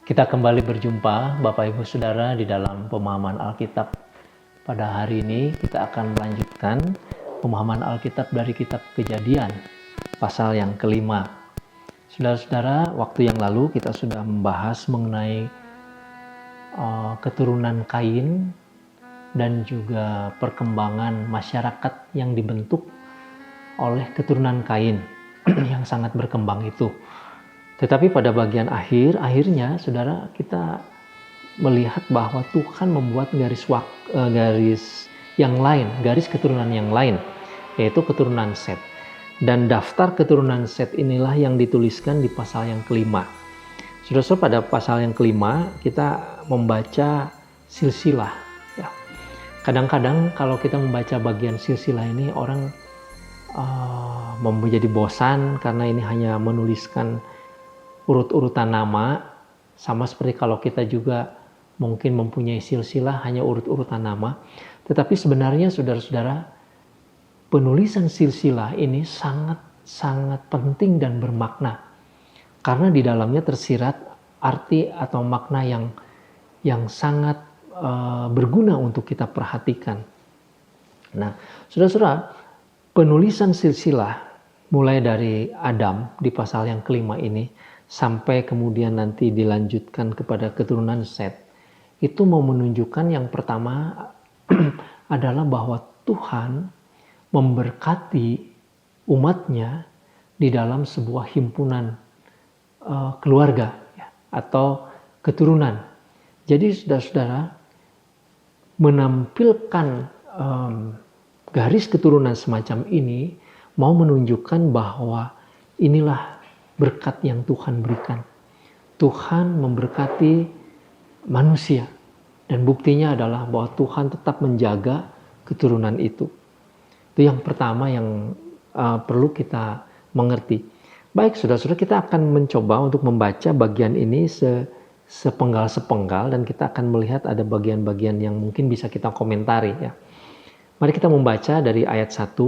Kita kembali berjumpa Bapak Ibu Saudara di dalam pemahaman Alkitab. Pada hari ini kita akan melanjutkan pemahaman Alkitab dari kitab Kejadian, pasal yang kelima. Saudara-saudara, waktu yang lalu kita sudah membahas mengenai keturunan Kain dan juga perkembangan masyarakat yang dibentuk oleh keturunan Kain yang sangat berkembang itu. Tetapi pada bagian akhirnya saudara, kita melihat bahwa Tuhan membuat garis yang lain, garis keturunan yang lain, yaitu keturunan Set. Dan daftar keturunan Set inilah yang dituliskan di pasal yang kelima. Saudara-saudara, pada pasal yang kelima kita membaca silsilah. Ya. Kadang-kadang kalau kita membaca bagian silsilah ini orang menjadi bosan karena ini hanya menuliskan urut-urutan nama, sama seperti kalau kita juga mungkin mempunyai silsilah hanya urut-urutan nama. Tetapi sebenarnya saudara-saudara, penulisan silsilah ini sangat penting dan bermakna. Karena di dalamnya tersirat arti atau makna yang sangat berguna untuk kita perhatikan. Nah, saudara-saudara, penulisan silsilah mulai dari Adam di pasal yang kelima ini sampai kemudian nanti dilanjutkan kepada keturunan Set, itu mau menunjukkan yang pertama adalah bahwa Tuhan memberkati umatnya di dalam sebuah himpunan keluarga ya, atau keturunan. Jadi saudara-saudara, menampilkan garis keturunan semacam ini mau menunjukkan bahwa inilah berkat yang Tuhan berikan. Tuhan memberkati manusia. Dan buktinya adalah bahwa Tuhan tetap menjaga keturunan itu. Itu yang pertama yang perlu kita mengerti. Baik, saudara-saudara, kita akan mencoba untuk membaca bagian ini sepenggal-sepenggal. Dan kita akan melihat ada bagian-bagian yang mungkin bisa kita komentari. Ya. Mari kita membaca dari ayat 1.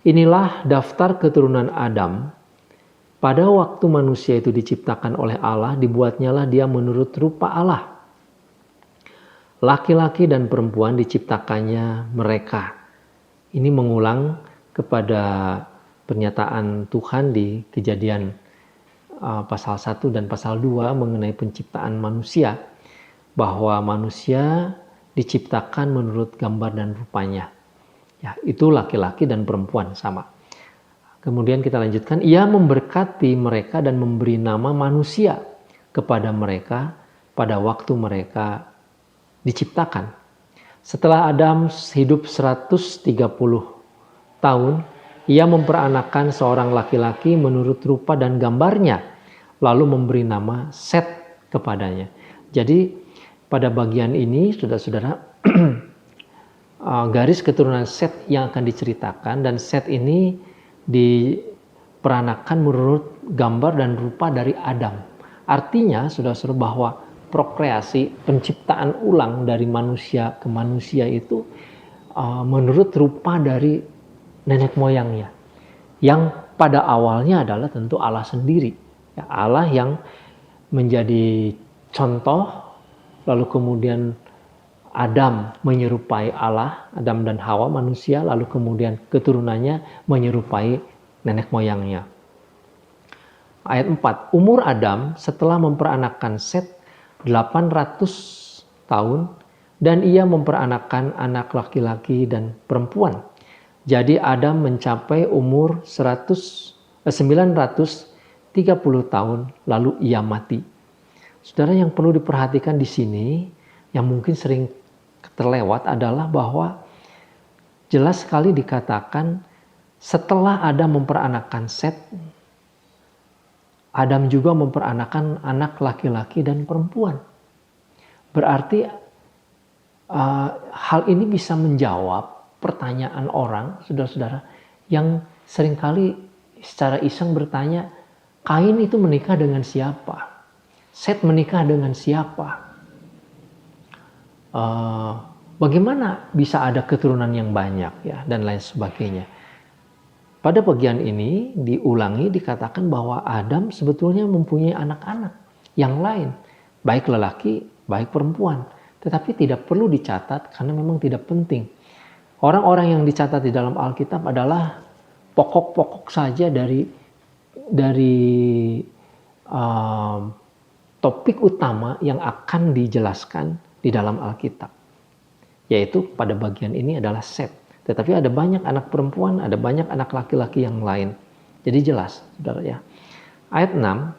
Inilah daftar keturunan Adam. Pada waktu manusia itu diciptakan oleh Allah, dibuatnyalah dia menurut rupa Allah. Laki-laki dan perempuan diciptakannya mereka. Ini mengulang kepada pernyataan Tuhan di Kejadian pasal 1 dan pasal 2 mengenai penciptaan manusia. Bahwa manusia diciptakan menurut gambar dan rupanya. Ya, itu laki-laki dan perempuan sama. Kemudian kita lanjutkan, ia memberkati mereka dan memberi nama manusia kepada mereka pada waktu mereka diciptakan. Setelah Adam hidup 130 tahun, ia memperanakan seorang laki-laki menurut rupa dan gambarnya, lalu memberi nama Set kepadanya. Jadi pada bagian ini, saudara-saudara, garis keturunan Set yang akan diceritakan, dan Set ini diperanakan menurut gambar dan rupa dari Adam. Artinya, saudara-saudara, bahwa prokreasi, penciptaan ulang dari manusia ke manusia itu menurut rupa dari nenek moyangnya. Yang pada awalnya adalah tentu Allah sendiri. Ya, Allah yang menjadi contoh, lalu kemudian Adam menyerupai Allah, Adam dan Hawa manusia, lalu kemudian keturunannya menyerupai nenek moyangnya. Ayat 4, umur Adam setelah memperanakan Set 800 tahun, dan ia memperanakan anak laki-laki dan perempuan. Jadi Adam mencapai umur 930 tahun, lalu ia mati. Saudara, yang perlu diperhatikan di sini, yang mungkin sering terlewat adalah bahwa jelas sekali dikatakan setelah Adam memperanakan Set, Adam juga memperanakan anak laki-laki dan perempuan. Berarti hal ini bisa menjawab pertanyaan orang, saudara-saudara, yang seringkali secara iseng bertanya, Kain itu menikah dengan siapa? Set menikah dengan siapa? Bagaimana bisa ada keturunan yang banyak ya, dan lain sebagainya. Pada bagian ini diulangi, dikatakan bahwa Adam sebetulnya mempunyai anak-anak yang lain. baik lelaki, baik perempuan. Tetapi tidak perlu dicatat karena memang tidak penting. Orang-orang yang dicatat di dalam Alkitab adalah pokok-pokok saja dari topik utama yang akan dijelaskan di dalam Alkitab. Yaitu pada bagian ini adalah Set. Tetapi ada banyak anak perempuan, ada banyak anak laki-laki yang lain. Jadi jelas, saudara ya. Ayat 6,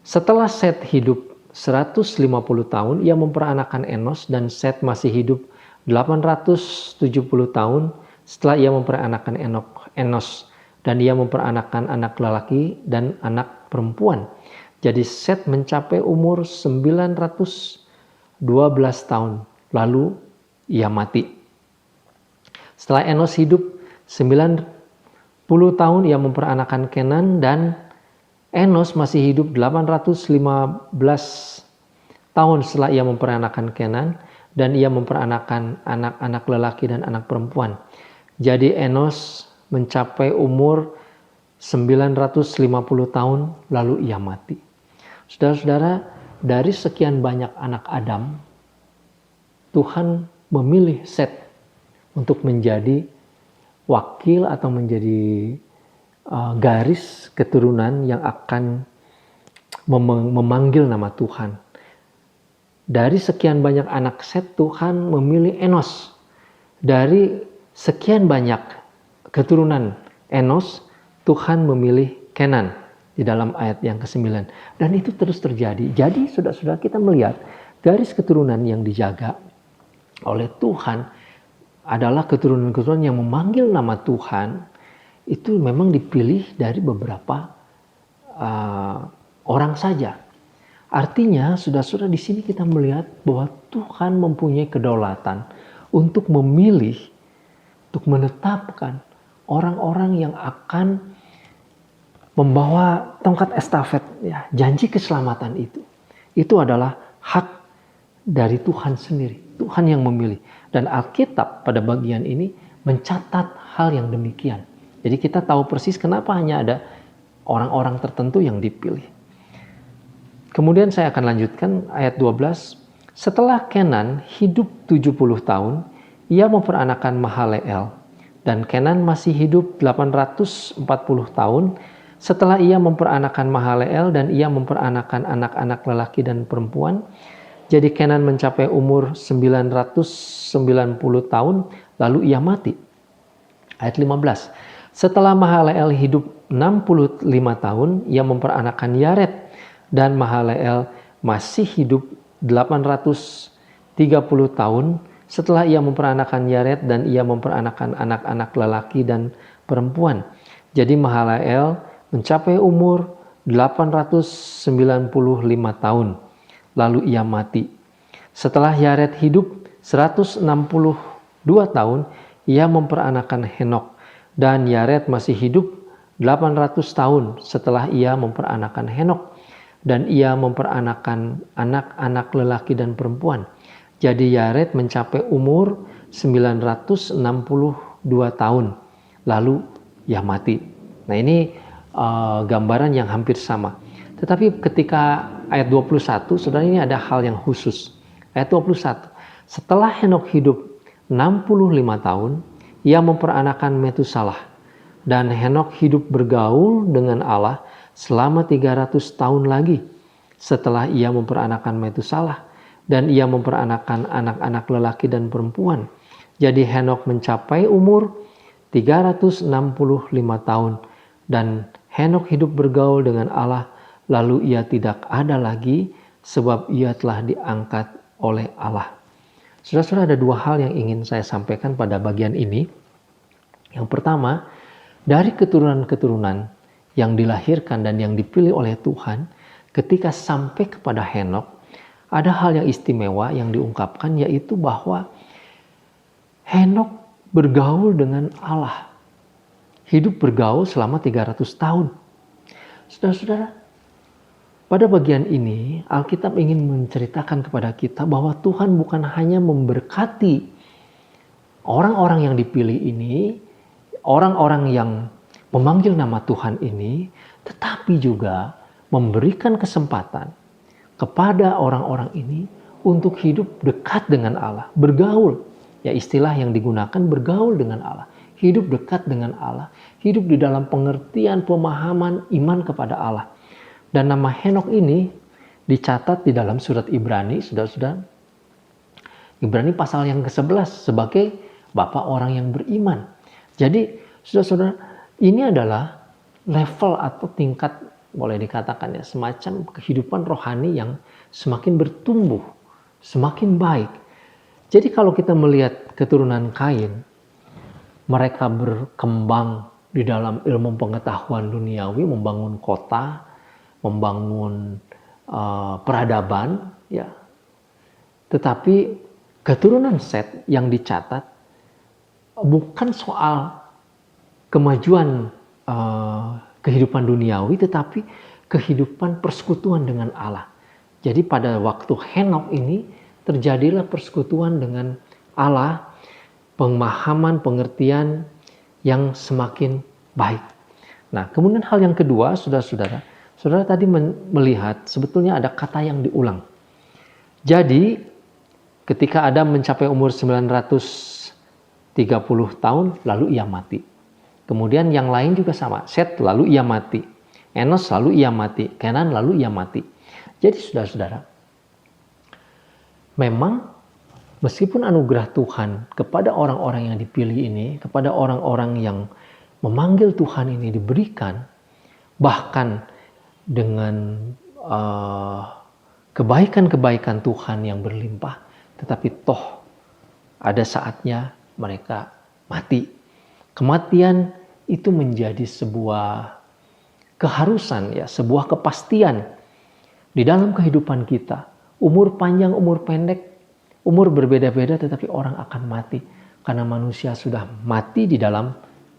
setelah Set hidup 150 tahun, ia memperanakan Enos, dan Set masih hidup 870 tahun setelah ia memperanakan Enos, dan ia memperanakan anak lelaki dan anak perempuan. Jadi Set mencapai umur 912 tahun, lalu ia mati. Setelah Enos hidup 90 tahun, ia memperanakan Kenan, dan Enos masih hidup 815 tahun setelah ia memperanakan Kenan, dan ia memperanakan anak-anak lelaki dan anak perempuan. Jadi Enos mencapai umur 950 tahun, lalu ia mati. Saudara-saudara, dari sekian banyak anak Adam, Tuhan memilih Set untuk menjadi wakil atau menjadi garis keturunan yang akan memanggil nama Tuhan. Dari sekian banyak anak Set, Tuhan memilih Enos. Dari sekian banyak keturunan Enos, Tuhan memilih Kenan di dalam ayat yang ke-9. Dan itu terus terjadi. Jadi saudara-saudara, kita melihat garis keturunan yang dijaga oleh Tuhan adalah keturunan-keturunan yang memanggil nama Tuhan. Itu memang dipilih dari beberapa orang saja. Artinya, saudara-saudara, di sini kita melihat bahwa Tuhan mempunyai kedaulatan untuk memilih, untuk menetapkan orang-orang yang akan membawa tongkat estafet, ya, janji keselamatan itu. Itu adalah hak dari Tuhan sendiri. Tuhan yang memilih. Dan Alkitab pada bagian ini mencatat hal yang demikian. Jadi kita tahu persis kenapa hanya ada orang-orang tertentu yang dipilih. Kemudian saya akan lanjutkan ayat 12. Setelah Kenan hidup 70 tahun, ia memperanakan Mahaleel. Dan Kenan masih hidup 840 tahun setelah ia memperanakan Mahaleel, dan ia memperanakan anak-anak lelaki dan perempuan. Jadi Kenan mencapai umur 990 tahun, lalu ia mati. Ayat 15. Setelah Mahaleel hidup 65 tahun, ia memperanakan Yared, dan Mahaleel masih hidup 830 tahun setelah ia memperanakan Yared, dan ia memperanakan anak-anak lelaki dan perempuan. Jadi Mahaleel mencapai umur 895 tahun, lalu ia mati. Setelah Yared hidup 162 tahun, ia memperanakan Henok, dan Yared masih hidup 800 tahun setelah ia memperanakan Henok, dan ia memperanakan anak-anak lelaki dan perempuan. Jadi Yared mencapai umur 962 tahun, lalu ia mati. Nah, ini gambaran yang hampir sama. Tetapi ketika ayat 21, saudara, ini ada hal yang khusus. Ayat 21, setelah Henok hidup 65 tahun, ia memperanakan Metusalah. Dan Henok hidup bergaul dengan Allah selama 300 tahun lagi setelah ia memperanakan Metusalah, dan ia memperanakan anak-anak lelaki dan perempuan. Jadi Henok mencapai umur 365 tahun, dan Henok hidup bergaul dengan Allah, lalu ia tidak ada lagi sebab ia telah diangkat oleh Allah. Saudara-saudara, ada dua hal yang ingin saya sampaikan pada bagian ini. Yang pertama, dari keturunan-keturunan yang dilahirkan dan yang dipilih oleh Tuhan, ketika sampai kepada Henok, ada hal yang istimewa yang diungkapkan, yaitu bahwa Henok bergaul dengan Allah. Hidup bergaul selama 300 tahun. Saudara-saudara, pada bagian ini Alkitab ingin menceritakan kepada kita bahwa Tuhan bukan hanya memberkati orang-orang yang dipilih ini, orang-orang yang memanggil nama Tuhan ini, tetapi juga memberikan kesempatan kepada orang-orang ini untuk hidup dekat dengan Allah, bergaul. Ya, istilah yang digunakan bergaul dengan Allah, hidup dekat dengan Allah, hidup di dalam pengertian, pemahaman, iman kepada Allah. Dan nama Henokh ini dicatat di dalam surat Ibrani, saudara-saudara. Ibrani pasal yang ke-11 sebagai bapak orang yang beriman. Jadi, saudara-saudara, ini adalah level atau tingkat, boleh dikatakan ya, semacam kehidupan rohani yang semakin bertumbuh, semakin baik. Jadi kalau kita melihat keturunan Kain, mereka berkembang di dalam ilmu pengetahuan duniawi, membangun kota, membangun peradaban, ya. Tetapi keturunan Set yang dicatat bukan soal kemajuan kehidupan duniawi, tetapi kehidupan persekutuan dengan Allah. Jadi pada waktu Henokh ini terjadilah persekutuan dengan Allah, pemahaman, pengertian yang semakin baik. Nah, kemudian hal yang kedua, saudara-saudara tadi melihat sebetulnya ada kata yang diulang. Jadi, ketika Adam mencapai umur 930 tahun, lalu ia mati. Kemudian yang lain juga sama, Set lalu ia mati, Enos lalu ia mati, Kenan lalu ia mati. Jadi saudara-saudara, memang meskipun anugerah Tuhan kepada orang-orang yang dipilih ini, kepada orang-orang yang memanggil Tuhan ini diberikan, bahkan dengan kebaikan-kebaikan Tuhan yang berlimpah, tetapi toh ada saatnya mereka mati. Kematian itu menjadi sebuah keharusan, ya, sebuah kepastian di dalam kehidupan kita. Umur panjang, umur pendek, umur berbeda-beda, tetapi orang akan mati karena manusia sudah mati di dalam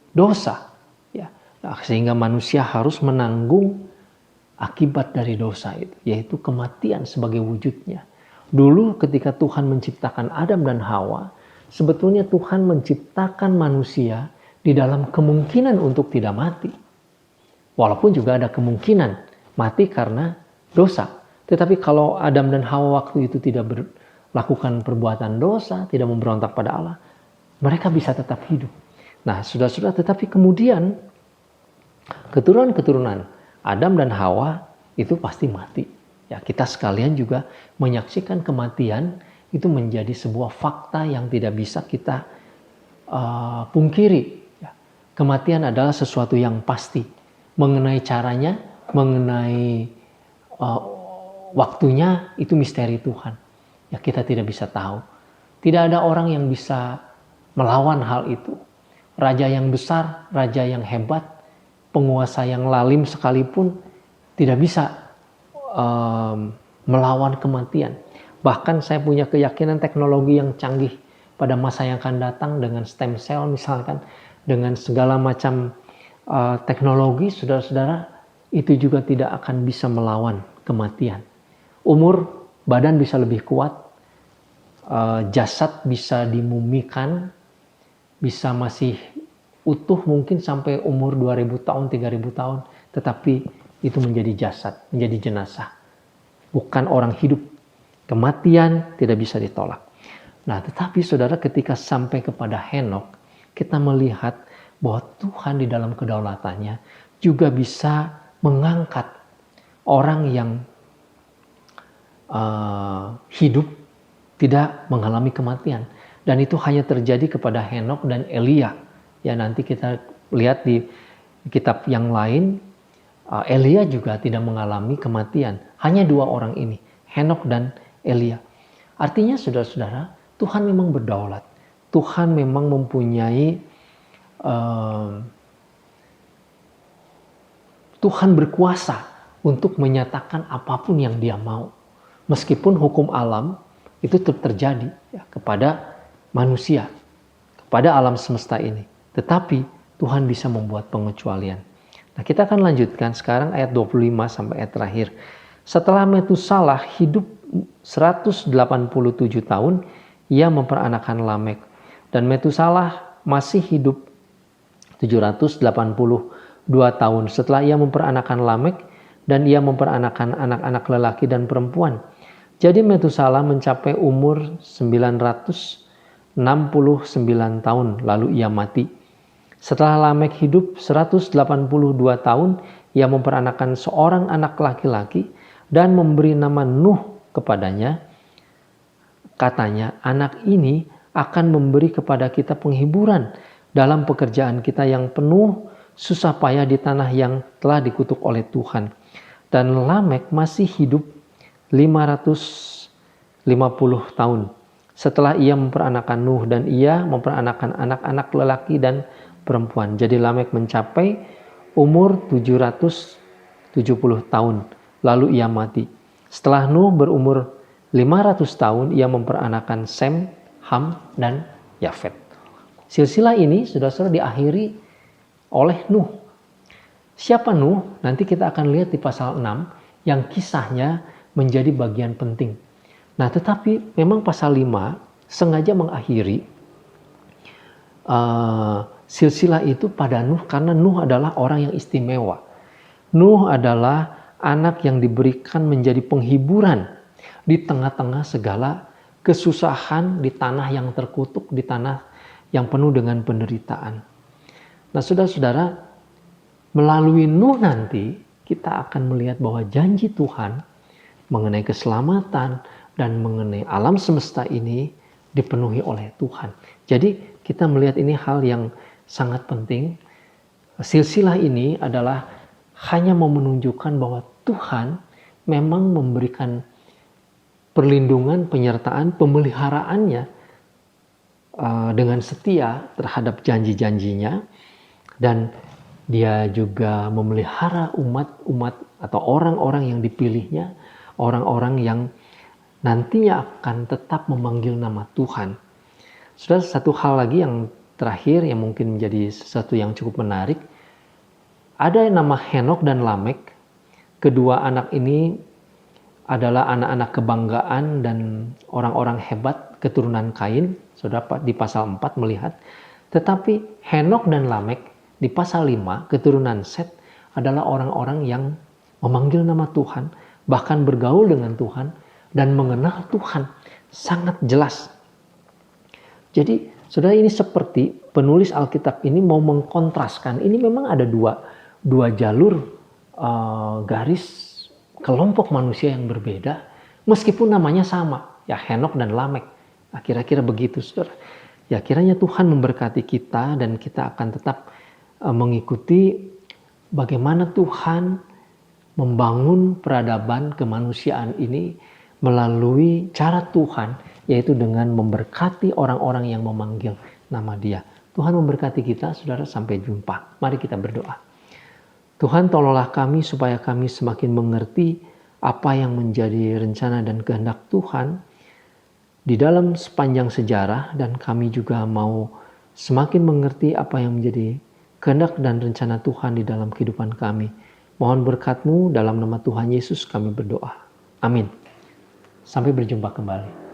dosa, ya. Sehingga manusia harus menanggung akibat dari dosa itu, yaitu kematian sebagai wujudnya. Dulu ketika Tuhan menciptakan Adam dan Hawa, sebetulnya Tuhan menciptakan manusia di dalam kemungkinan untuk tidak mati. Walaupun juga ada kemungkinan mati karena dosa. Tetapi kalau Adam dan Hawa waktu itu tidak melakukan perbuatan dosa, tidak memberontak pada Allah, mereka bisa tetap hidup. Nah, saudara-saudara, tetapi kemudian keturunan-keturunan Adam dan Hawa itu pasti mati. Ya, kita sekalian juga menyaksikan kematian itu menjadi sebuah fakta yang tidak bisa kita pungkiri. Ya, kematian adalah sesuatu yang pasti. Mengenai caranya, mengenai waktunya, itu misteri Tuhan. Ya, kita tidak bisa tahu. Tidak ada orang yang bisa melawan hal itu. Raja yang besar, raja yang hebat, penguasa yang lalim sekalipun tidak bisa melawan kematian. Bahkan saya punya keyakinan teknologi yang canggih pada masa yang akan datang dengan stem cell misalkan, dengan segala macam teknologi, saudara-saudara, itu juga tidak akan bisa melawan kematian. Umur badan bisa lebih kuat, jasad bisa dimumikan, bisa masih utuh mungkin sampai umur 2000 tahun, 3000 tahun, tetapi itu menjadi jasad, menjadi jenazah. Bukan orang hidup. Kematian tidak bisa ditolak. Nah, tetapi saudara, ketika sampai kepada Henokh, kita melihat bahwa Tuhan di dalam kedaulatannya juga bisa mengangkat orang yang hidup tidak mengalami kematian. Dan itu hanya terjadi kepada Henokh dan Elia. Ya, nanti kita lihat di kitab yang lain, Elia juga tidak mengalami kematian. Hanya dua orang ini, Henokh dan Elia. Artinya saudara-saudara, Tuhan memang berdaulat. Tuhan memang mempunyai, Tuhan berkuasa untuk menyatakan apapun yang Dia mau. Meskipun hukum alam itu tetap terjadi ya, kepada manusia, kepada alam semesta ini. Tetapi Tuhan bisa membuat pengecualian. Nah, kita akan lanjutkan sekarang ayat 25 sampai ayat terakhir. Setelah Metusalah hidup 187 tahun, ia memperanakan Lamek. Dan Metusalah masih hidup 782 tahun. Setelah ia memperanakan Lamek, dan ia memperanakan anak-anak lelaki dan perempuan. Jadi Metusala mencapai umur 969 tahun lalu ia mati. Setelah Lamek hidup 182 tahun, ia memperanakan seorang anak laki-laki dan memberi nama Nuh kepadanya. Katanya, anak ini akan memberi kepada kita penghiburan dalam pekerjaan kita yang penuh susah payah di tanah yang telah dikutuk oleh Tuhan. Dan Lamek masih hidup 550 tahun setelah ia memperanakan Nuh, dan ia memperanakan anak-anak lelaki dan perempuan. Jadi Lamek mencapai umur 770 tahun lalu ia mati. Setelah Nuh berumur 500 tahun, ia memperanakan Sem, Ham, dan Yafet. Silsilah ini saudara-saudara diakhiri oleh Nuh. Siapa Nuh? Nanti kita akan lihat di pasal 6 yang kisahnya menjadi bagian penting. Nah, tetapi memang pasal 5 sengaja mengakhiri silsilah itu pada Nuh, karena Nuh adalah orang yang istimewa. Nuh adalah anak yang diberikan menjadi penghiburan di tengah-tengah segala kesusahan, di tanah yang terkutuk, di tanah yang penuh dengan penderitaan. Nah, saudara-saudara, melalui Nuh nanti kita akan melihat bahwa janji Tuhan mengenai keselamatan dan mengenai alam semesta ini dipenuhi oleh Tuhan. Jadi kita melihat ini hal yang sangat penting. Silsilah ini adalah hanya mau menunjukkan bahwa Tuhan memang memberikan perlindungan, penyertaan, pemeliharaannya dengan setia terhadap janji-janjinya, dan dia juga memelihara umat-umat atau orang-orang yang dipilihnya, orang-orang yang nantinya akan tetap memanggil nama Tuhan. Sudah, satu hal lagi yang terakhir yang mungkin menjadi sesuatu yang cukup menarik. Ada nama Henok dan Lamek. Kedua anak ini adalah anak-anak kebanggaan dan orang-orang hebat keturunan Kain. Saudara di pasal 4 melihat. Tetapi Henok dan Lamek di pasal 5 keturunan Set adalah orang-orang yang memanggil nama Tuhan, bahkan bergaul dengan Tuhan dan mengenal Tuhan sangat jelas. Jadi saudara, ini seperti penulis Alkitab ini mau mengkontraskan. Ini memang ada dua jalur garis kelompok manusia yang berbeda, meskipun namanya sama, ya Henok dan Lamek. Nah, kira-kira begitu saudara. Ya, kiranya Tuhan memberkati kita dan kita akan tetap mengikuti bagaimana Tuhan membangun peradaban kemanusiaan ini melalui cara Tuhan, yaitu dengan memberkati orang-orang yang memanggil nama Dia. Tuhan memberkati kita, saudara. Sampai jumpa. Mari kita berdoa. Tuhan, tolonglah kami supaya kami semakin mengerti apa yang menjadi rencana dan kehendak Tuhan di dalam sepanjang sejarah, dan kami juga mau semakin mengerti apa yang menjadi kehendak dan rencana Tuhan di dalam kehidupan kami. Mohon berkat-Mu, dalam nama Tuhan Yesus kami berdoa. Amin. Sampai berjumpa kembali.